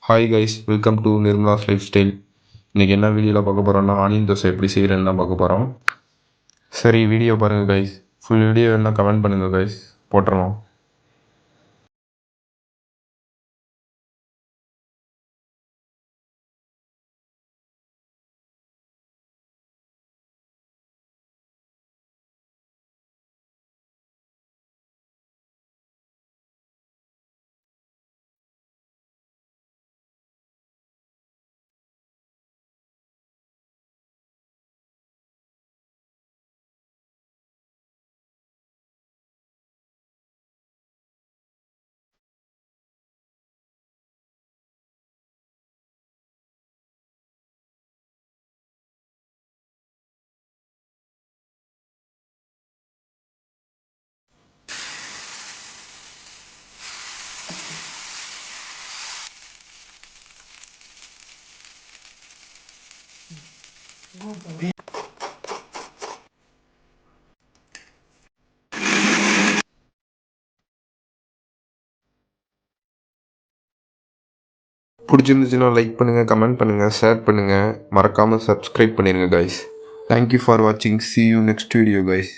Hi guys, welcome to Nirmala's life style. இன்றைக்கி என்ன வீடியோவில் பார்க்க போகிறோம்னா ஆனியன் தோசை எப்படி செய்கிறேன்னு தான் பார்க்க போகிறோம். சரி, வீடியோ பாருங்கள் கைஸ். ஃபுல் வீடியோ என்ன கமெண்ட் பண்ணுங்கள் கைஸ், போட்டுறோம். பிடிச்சிருந்துச்சுன்னா லைக் பண்ணுங்கள், கமெண்ட் பண்ணுங்கள், ஷேர் பண்ணுங்கள், மறக்காமல் சப்ஸ்கிரைப் பண்ணிடுங்க கைஸ். தேங்க்யூ ஃபார் வாட்சிங். See you next video guys.